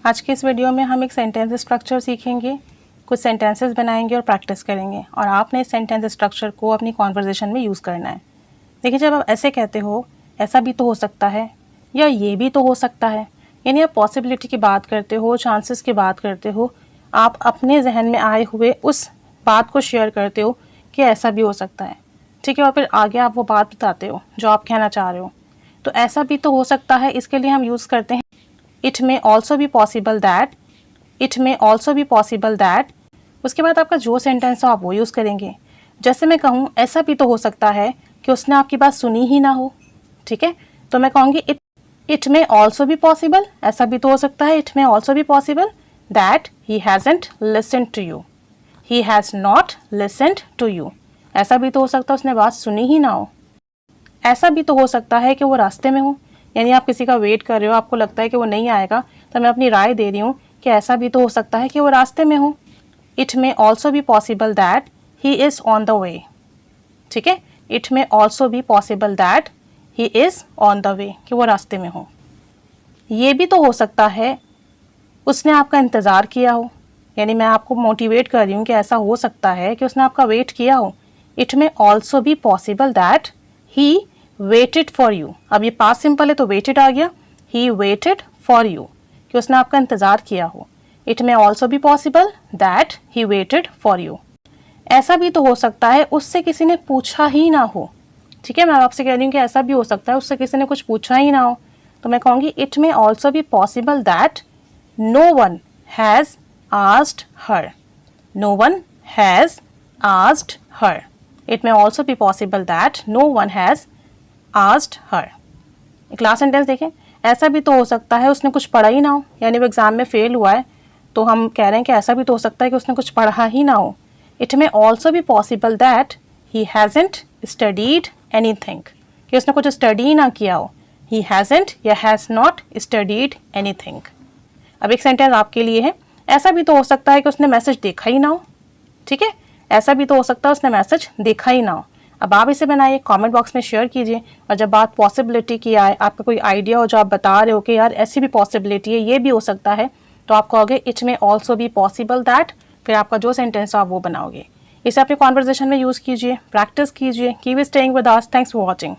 आज के इस वीडियो में हम एक सेंटेंस स्ट्रक्चर सीखेंगे, कुछ सेंटेंसेस बनाएंगे और प्रैक्टिस करेंगे और आपने इस सेंटेंस स्ट्रक्चर को अपनी कॉन्वर्जेशन में यूज़ करना है। देखिए, जब आप ऐसे कहते हो ऐसा भी तो हो सकता है या ये भी तो हो सकता है, यानी आप पॉसिबिलिटी की बात करते हो, चांसेस की बात करते हो, आप अपने जहन में आए हुए उस बात को शेयर करते हो कि ऐसा भी हो सकता है, ठीक है, और फिर आगे आप वो बात बताते हो जो आप कहना चाह रहे हो। तो ऐसा भी तो हो सकता है, इसके लिए हम यूज़ करते हैं it may also be possible that, it may also be possible that. उसके बाद आपका जो सेंटेंस हो आप वो यूज़ करेंगे। जैसे मैं कहूँ ऐसा भी तो हो सकता है कि उसने आपकी बात सुनी ही ना हो, ठीक है, तो मैं कहूँगी it may also be possible, ऐसा भी तो हो सकता है, it may also be possible that he hasn't listened to you, he has not listened to you. ऐसा भी तो हो सकता है उसने बात सुनी ही ना हो। ऐसा भी तो हो सकता है कि वो रास्ते में हो, यानी आप किसी का वेट कर रहे हो, आपको लगता है कि वो नहीं आएगा, तो मैं अपनी राय दे रही हूँ कि ऐसा भी तो हो सकता है कि वो रास्ते में हो। It may also be possible that he is on the way, ठीक है, it may also be possible that he is on the way, कि वो रास्ते में हो। ये भी तो हो सकता है उसने आपका इंतज़ार किया हो, यानी मैं आपको मोटिवेट कर रही हूँ कि ऐसा हो सकता है कि उसने आपका वेट किया हो। It may also be possible that he waited for you. अब ये पास्ट सिंपल है तो वेटेड आ गया, ही वेटेड फॉर यू, कि उसने आपका इंतज़ार किया हो। It may also be possible that he waited for you. ऐसा भी तो हो सकता है उससे किसी ने पूछा ही ना हो, ठीक है, मैं आपसे कह रही हूँ कि ऐसा भी हो सकता है उससे किसी ने कुछ पूछा ही ना हो, तो मैं कहूँगी it may also be possible that no one has asked her, no one has asked her. It may also be possible that no one has asked her. एक लास्ट सेंटेंस देखें, ऐसा भी तो हो सकता है उसने कुछ पढ़ा ही ना हो, यानी वो एग्जाम में फेल हुआ है, तो हम कह रहे हैं कि ऐसा भी तो हो सकता है कि उसने कुछ पढ़ा ही ना हो। It may also be possible that he hasn't studied anything, कि उसने कुछ स्टडी ना किया हो। ही हैज़न्ट या हैज़ नॉट स्टडीड एनीथिंग। अब एक सेंटेंस आपके लिए है, ऐसा भी तो हो सकता है कि उसने मैसेज देखा ही ना हो, ठीक है, ऐसा भी तो हो सकता है उसने मैसेज देखा ही ना हो। अब आप इसे बनाइए, कमेंट बॉक्स में शेयर कीजिए, और जब बात पॉसिबिलिटी की आए, आपका कोई आइडिया हो जो आप बता रहे हो कि यार ऐसी भी पॉसिबिलिटी है, ये भी हो सकता है, तो आप कहोगे it may also be possible that, फिर आपका जो सेंटेंस हो आप वो बनाओगे। इसे अपने कॉन्वर्जेशन में यूज़ कीजिए, प्रैक्टिस कीजिए। Keep staying with us. Thanks for watching.